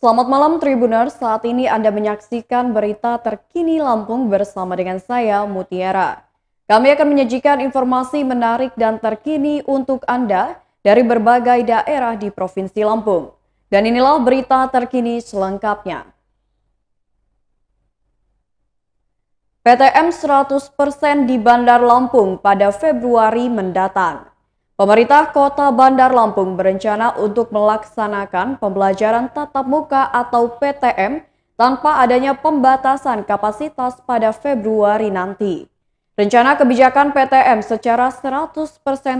Selamat malam Tribuners, saat ini Anda menyaksikan berita terkini Lampung bersama dengan saya Mutiara. Kami akan menyajikan informasi menarik dan terkini untuk Anda dari berbagai daerah di Provinsi Lampung. Dan inilah berita terkini selengkapnya. PTM 100% di Bandar Lampung pada Februari mendatang. Pemerintah Kota Bandar Lampung berencana untuk melaksanakan pembelajaran tatap muka atau PTM tanpa adanya pembatasan kapasitas pada Februari nanti. Rencana kebijakan PTM secara 100%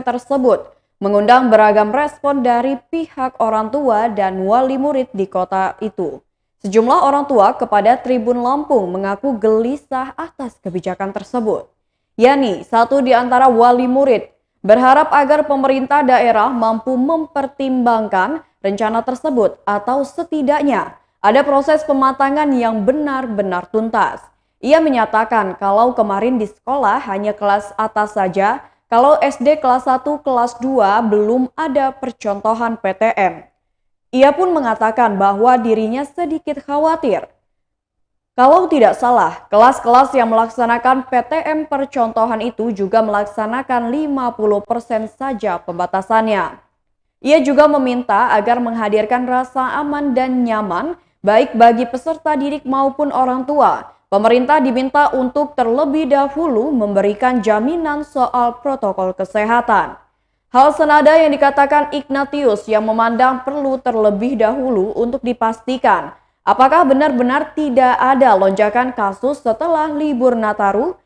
tersebut mengundang beragam respon dari pihak orang tua dan wali murid di kota itu. Sejumlah orang tua kepada Tribun Lampung mengaku gelisah atas kebijakan tersebut. Yani, satu di antara wali murid berharap agar pemerintah daerah mampu mempertimbangkan rencana tersebut atau setidaknya ada proses pematangan yang benar-benar tuntas. Ia menyatakan kalau kemarin di sekolah hanya kelas atas saja, kalau SD kelas 1, kelas 2 belum ada percontohan PTM. Ia pun mengatakan bahwa dirinya sedikit khawatir. Kalau tidak salah, kelas-kelas yang melaksanakan PTM percontohan itu juga melaksanakan 50% saja pembatasannya. Ia juga meminta agar menghadirkan rasa aman dan nyaman baik bagi peserta didik maupun orang tua. Pemerintah diminta untuk terlebih dahulu memberikan jaminan soal protokol kesehatan. Hal senada yang dikatakan Ignatius yang memandang perlu terlebih dahulu untuk dipastikan apakah benar-benar tidak ada lonjakan kasus setelah libur Nataru?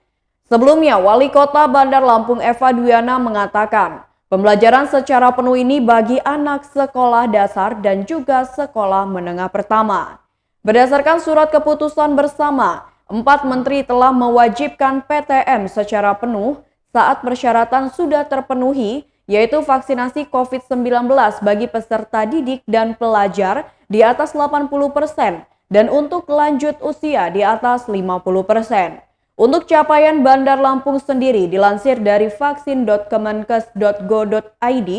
Sebelumnya, Wali Kota Bandar Lampung Eva Dwiana mengatakan, pembelajaran secara penuh ini bagi anak sekolah dasar dan juga sekolah menengah pertama. Berdasarkan surat keputusan bersama, 4 menteri telah mewajibkan PTM secara penuh saat persyaratan sudah terpenuhi, yaitu vaksinasi COVID-19 bagi peserta didik dan pelajar di atas 80% dan untuk lanjut usia di atas 50%. Untuk capaian Bandar Lampung sendiri dilansir dari vaksin.kemenkes.go.id,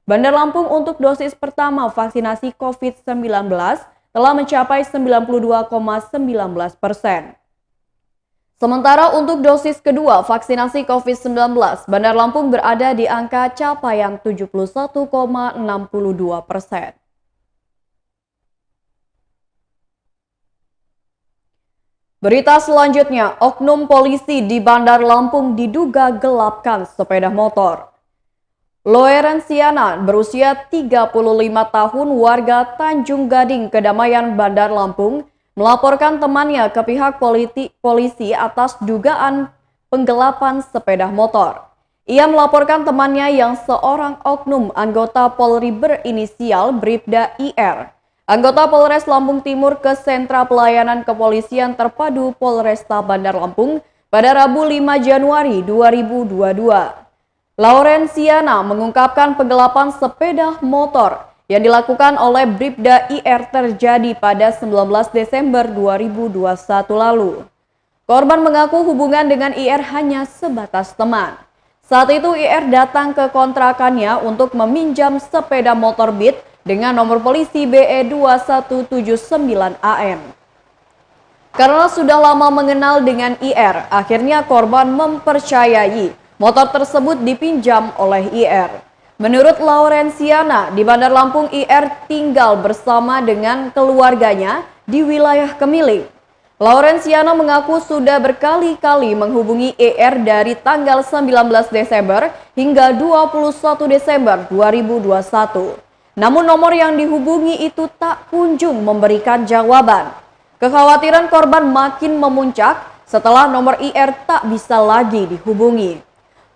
Bandar Lampung untuk dosis pertama vaksinasi COVID-19 telah mencapai 92,19%. Sementara untuk dosis kedua vaksinasi COVID-19, Bandar Lampung berada di angka capaian 71,62%. Berita selanjutnya, oknum polisi di Bandar Lampung diduga gelapkan sepeda motor. Loerensiana berusia 35 tahun warga Tanjung Gading, Kedamaian, Bandar Lampung, melaporkan temannya ke pihak polisi atas dugaan penggelapan sepeda motor. Ia melaporkan temannya yang seorang oknum anggota Polri berinisial Bribda IR, anggota Polres Lampung Timur ke Sentra Pelayanan Kepolisian Terpadu Polresta Bandar Lampung pada Rabu 5 Januari 2022. Laurenciana mengungkapkan penggelapan sepeda motor yang dilakukan oleh Bribda IR terjadi pada 19 Desember 2021 lalu. Korban mengaku hubungan dengan IR hanya sebatas teman. Saat itu IR datang ke kontrakannya untuk meminjam sepeda motor Beat dengan nomor polisi BE 2179 AM. Karena sudah lama mengenal dengan IR, akhirnya korban mempercayai motor tersebut dipinjam oleh IR. Menurut Laurenciana, di Bandar Lampung IR tinggal bersama dengan keluarganya di wilayah Kemiling. Laurenciana mengaku sudah berkali-kali menghubungi IR dari tanggal 19 Desember hingga 21 Desember 2021. Namun nomor yang dihubungi itu tak kunjung memberikan jawaban. Kekhawatiran korban makin memuncak setelah nomor IR tak bisa lagi dihubungi.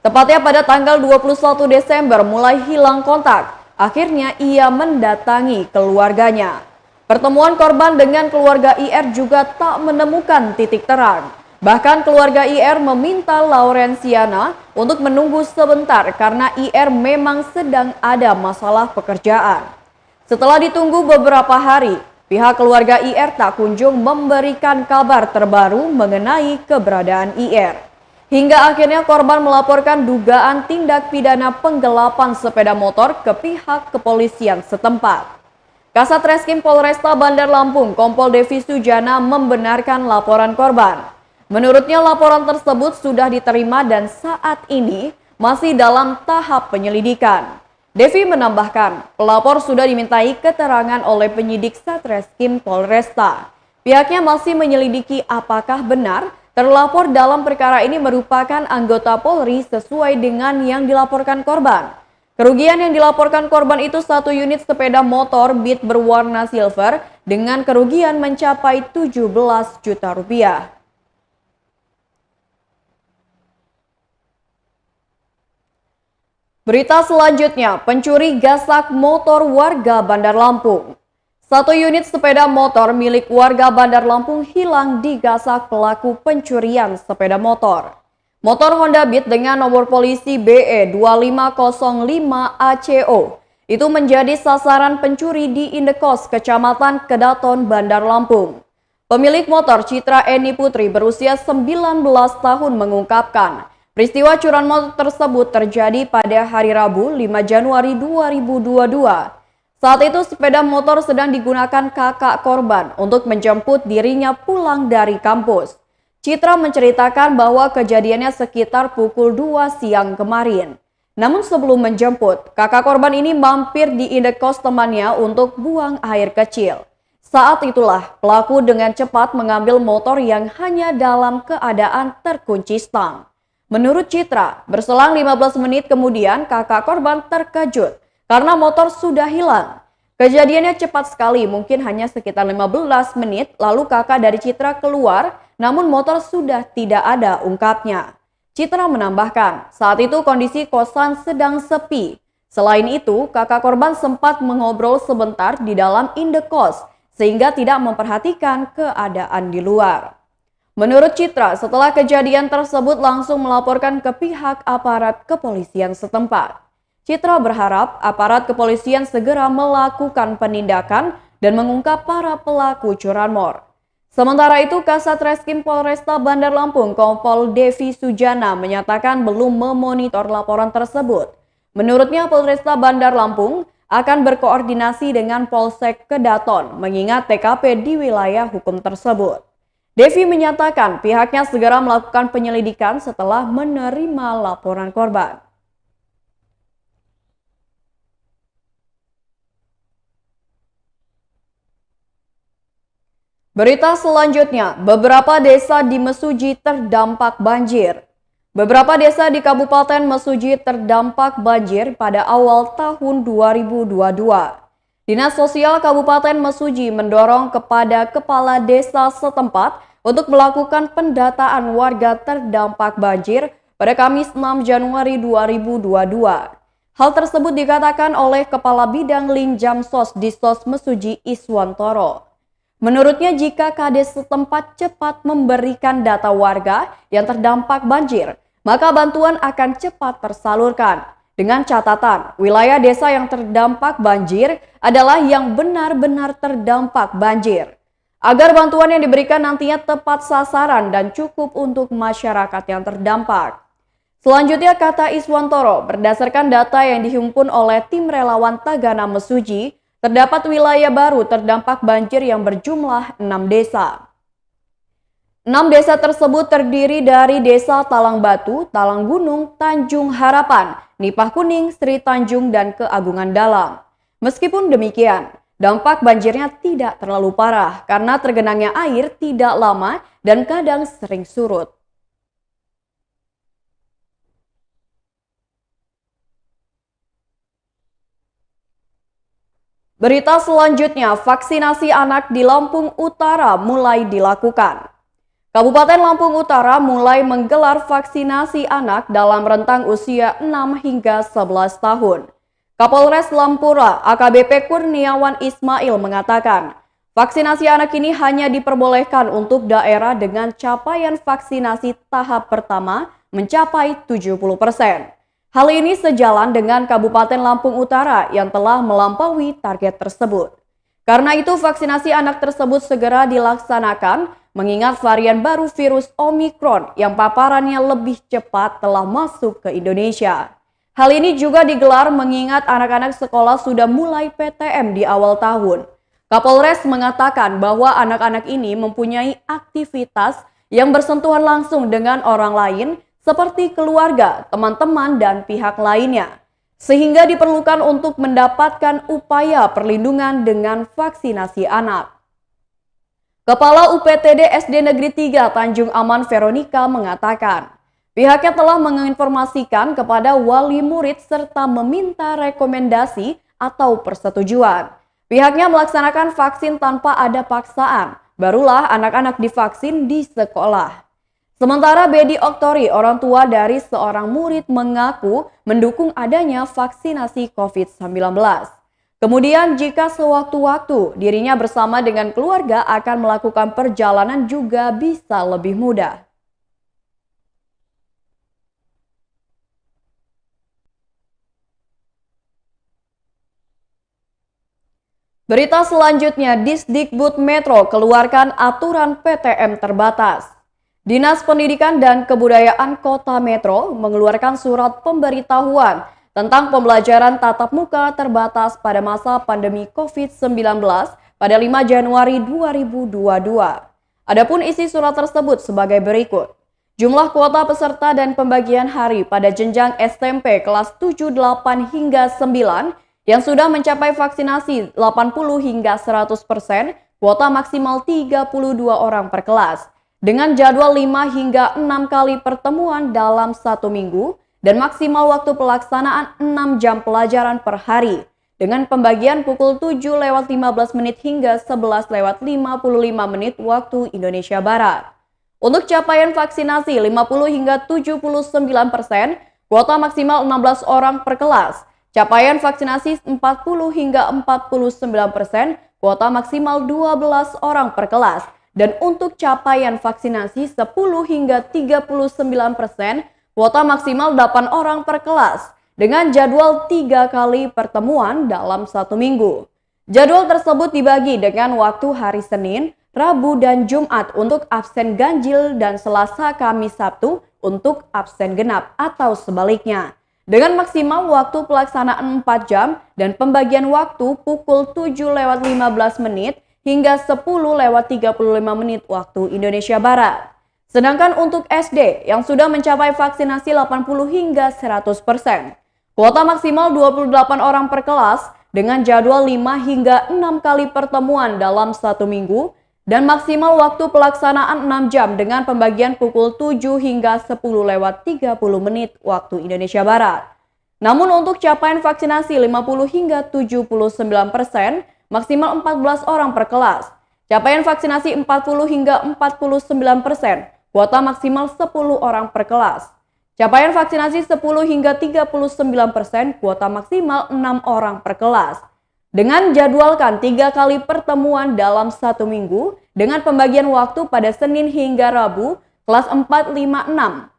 Tepatnya pada tanggal 21 Desember mulai hilang kontak. Akhirnya ia mendatangi keluarganya. Pertemuan korban dengan keluarga IR juga tak menemukan titik terang. Bahkan keluarga IR meminta Laurenciana untuk menunggu sebentar karena IR memang sedang ada masalah pekerjaan. Setelah ditunggu beberapa hari, pihak keluarga IR tak kunjung memberikan kabar terbaru mengenai keberadaan IR. Hingga akhirnya korban melaporkan dugaan tindak pidana penggelapan sepeda motor ke pihak kepolisian setempat. Kasat Reskrim Polresta Bandar Lampung, Kompol Devi Sujana membenarkan laporan korban. Menurutnya laporan tersebut sudah diterima dan saat ini masih dalam tahap penyelidikan. Devi menambahkan, pelapor sudah dimintai keterangan oleh penyidik Satreskrim Polresta. Pihaknya masih menyelidiki apakah benar terlapor dalam perkara ini merupakan anggota Polri sesuai dengan yang dilaporkan korban. Kerugian yang dilaporkan korban itu 1 unit sepeda motor Beat berwarna silver dengan kerugian mencapai 17 juta rupiah. Berita selanjutnya, pencuri gasak motor warga Bandar Lampung. 1 unit sepeda motor milik warga Bandar Lampung hilang digasak pelaku pencurian sepeda motor. Motor Honda Beat dengan nomor polisi BE 2505 ACO itu menjadi sasaran pencuri di Indekos, Kecamatan Kedaton, Bandar Lampung. Pemilik motor Citra Eni Putri berusia 19 tahun mengungkapkan, peristiwa curian motor tersebut terjadi pada hari Rabu 5 Januari 2022. Saat itu sepeda motor sedang digunakan kakak korban untuk menjemput dirinya pulang dari kampus. Citra menceritakan bahwa kejadiannya sekitar pukul 2 siang kemarin. Namun sebelum menjemput, kakak korban ini mampir di indekos temannya untuk buang air kecil. Saat itulah pelaku dengan cepat mengambil motor yang hanya dalam keadaan terkunci stang. Menurut Citra, berselang 15 menit kemudian kakak korban terkejut karena motor sudah hilang. Kejadiannya cepat sekali, mungkin hanya sekitar 15 menit lalu kakak dari Citra keluar, namun motor sudah tidak ada, ungkapnya. Citra menambahkan, saat itu kondisi kosan sedang sepi. Selain itu, kakak korban sempat mengobrol sebentar di dalam indekos, sehingga tidak memperhatikan keadaan di luar. Menurut Citra, setelah kejadian tersebut langsung melaporkan ke pihak aparat kepolisian setempat. Citra berharap aparat kepolisian segera melakukan penindakan dan mengungkap para pelaku curanmor. Sementara itu, Kasat Reskrim Polresta Bandar Lampung, Kompol Devi Sujana menyatakan belum memonitor laporan tersebut. Menurutnya, Polresta Bandar Lampung akan berkoordinasi dengan Polsek Kedaton mengingat TKP di wilayah hukum tersebut. Devi menyatakan pihaknya segera melakukan penyelidikan setelah menerima laporan korban. Berita selanjutnya, beberapa desa di Mesuji terdampak banjir. Beberapa desa di Kabupaten Mesuji terdampak banjir pada awal tahun 2022. Dinas Sosial Kabupaten Mesuji mendorong kepada kepala desa setempat untuk melakukan pendataan warga terdampak banjir pada Kamis 6 Januari 2022. Hal tersebut dikatakan oleh Kepala Bidang Linjamsos Disos Mesuji Iswantoro. Menurutnya jika Kades setempat cepat memberikan data warga yang terdampak banjir, maka bantuan akan cepat tersalurkan. Dengan catatan, wilayah desa yang terdampak banjir adalah yang benar-benar terdampak banjir. Agar bantuan yang diberikan nantinya tepat sasaran dan cukup untuk masyarakat yang terdampak. Selanjutnya kata Iswantoro, berdasarkan data yang dihimpun oleh tim relawan Tagana Mesuji, terdapat wilayah baru terdampak banjir yang berjumlah 6 desa. 6 desa tersebut terdiri dari Desa Talang Batu, Talang Gunung, Tanjung Harapan, Nipah Kuning, Sri Tanjung, dan Keagungan Dalam. Meskipun demikian, dampak banjirnya tidak terlalu parah karena tergenangnya air tidak lama dan kadang sering surut. Berita selanjutnya, vaksinasi anak di Lampung Utara mulai dilakukan. Kabupaten Lampung Utara mulai menggelar vaksinasi anak dalam rentang usia 6 hingga 11 tahun. Kapolres Lampura AKBP Kurniawan Ismail mengatakan, vaksinasi anak ini hanya diperbolehkan untuk daerah dengan capaian vaksinasi tahap pertama mencapai 70%. Hal ini sejalan dengan Kabupaten Lampung Utara yang telah melampaui target tersebut. Karena itu vaksinasi anak tersebut segera dilaksanakan mengingat varian baru virus Omikron yang paparannya lebih cepat telah masuk ke Indonesia. Hal ini juga digelar mengingat anak-anak sekolah sudah mulai PTM di awal tahun. Kapolres mengatakan bahwa anak-anak ini mempunyai aktivitas yang bersentuhan langsung dengan orang lain seperti keluarga, teman-teman, dan pihak lainnya. Sehingga diperlukan untuk mendapatkan upaya perlindungan dengan vaksinasi anak. Kepala UPTD SD Negeri 3 Tanjung Aman Veronica mengatakan, pihaknya telah menginformasikan kepada wali murid serta meminta rekomendasi atau persetujuan. Pihaknya melaksanakan vaksin tanpa ada paksaan, barulah anak-anak divaksin di sekolah. Sementara Bedi Oktori, orang tua dari seorang murid mengaku mendukung adanya vaksinasi COVID-19. Kemudian jika sewaktu-waktu dirinya bersama dengan keluarga akan melakukan perjalanan juga bisa lebih mudah. Berita selanjutnya, Disdikbud Metro keluarkan aturan PTM terbatas. Dinas Pendidikan dan Kebudayaan Kota Metro mengeluarkan surat pemberitahuan tentang pembelajaran tatap muka terbatas pada masa pandemi COVID-19 pada 5 Januari 2022. Adapun isi surat tersebut sebagai berikut. Jumlah kuota peserta dan pembagian hari pada jenjang SMP kelas 7, 8 hingga 9 yang sudah mencapai vaksinasi 80 hingga 100%, kuota maksimal 32 orang per kelas, dengan jadwal 5 hingga 6 kali pertemuan dalam 1 minggu, dan maksimal waktu pelaksanaan 6 jam pelajaran per hari, dengan pembagian pukul 7:15 hingga 11:55 waktu Indonesia Barat. Untuk capaian vaksinasi 50 hingga 79%, kuota maksimal 16 orang per kelas. Capaian vaksinasi 40 hingga 49%, kuota maksimal 12 orang per kelas. Dan untuk capaian vaksinasi 10 hingga 39%, kuota maksimal 8 orang per kelas. Dengan jadwal 3 kali pertemuan dalam 1 minggu. Jadwal tersebut dibagi dengan waktu hari Senin, Rabu, dan Jumat untuk absen ganjil dan Selasa, Kamis, Sabtu untuk absen genap atau sebaliknya. Dengan maksimal waktu pelaksanaan 4 jam dan pembagian waktu pukul 7:15 hingga 10:35 waktu Indonesia Barat. Sedangkan untuk SD yang sudah mencapai vaksinasi 80 hingga 100%, kuota maksimal 28 orang per kelas dengan jadwal 5 hingga 6 kali pertemuan dalam 1 minggu dan maksimal waktu pelaksanaan 6 jam dengan pembagian pukul 7 hingga 10:30 waktu Indonesia Barat. Namun untuk capaian vaksinasi 50 hingga 79%, maksimal 14 orang per kelas. Capaian vaksinasi 40 hingga 49%, kuota maksimal 10 orang per kelas. Capaian vaksinasi 10 hingga 39%, kuota maksimal 6 orang per kelas. Dengan jadwalkan 3 kali pertemuan dalam 1 minggu dengan pembagian waktu pada Senin hingga Rabu kelas 4, 5, 6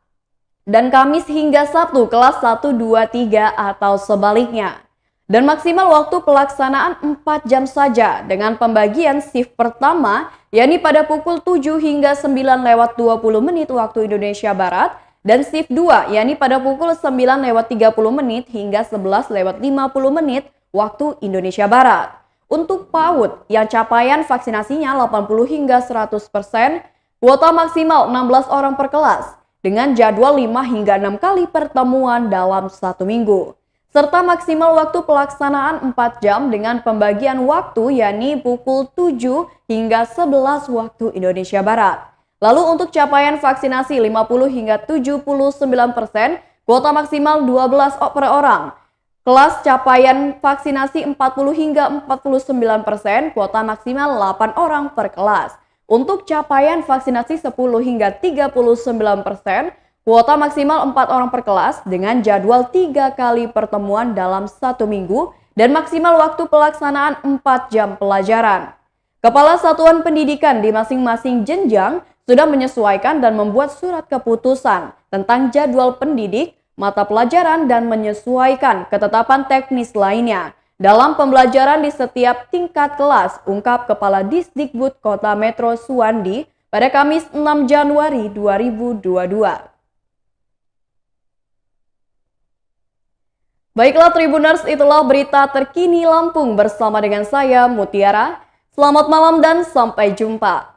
dan Kamis hingga Sabtu kelas 1, 2, 3 atau sebaliknya. Dan maksimal waktu pelaksanaan 4 jam saja dengan pembagian shift pertama yakni pada pukul 7 hingga 9:20 waktu Indonesia Barat dan shift 2 yakni pada pukul 9:30 hingga 11:50 waktu Indonesia Barat. Untuk PAUD yang capaian vaksinasinya 80 hingga 100%, kuota maksimal 16 orang per kelas dengan jadwal 5 hingga 6 kali pertemuan dalam 1 minggu. Serta maksimal waktu pelaksanaan 4 jam dengan pembagian waktu yakni pukul 7 hingga 11 waktu Indonesia Barat. Lalu untuk capaian vaksinasi 50 hingga 79%, kuota maksimal 12 per orang. Kelas capaian vaksinasi 40 hingga 49%, kuota maksimal 8 orang per kelas. Untuk capaian vaksinasi 10 hingga 39%, kuota maksimal 4 orang per kelas dengan jadwal 3 kali pertemuan dalam 1 minggu dan maksimal waktu pelaksanaan 4 jam pelajaran. Kepala Satuan Pendidikan di masing-masing jenjang sudah menyesuaikan dan membuat surat keputusan tentang jadwal pendidik, mata pelajaran, dan menyesuaikan ketetapan teknis lainnya dalam pembelajaran di setiap tingkat kelas, ungkap Kepala Disdikbud Kota Metro Suwandi pada Kamis 6 Januari 2022. Baiklah Tribuners, itulah berita terkini Lampung bersama dengan saya Mutiara. Selamat malam dan sampai jumpa.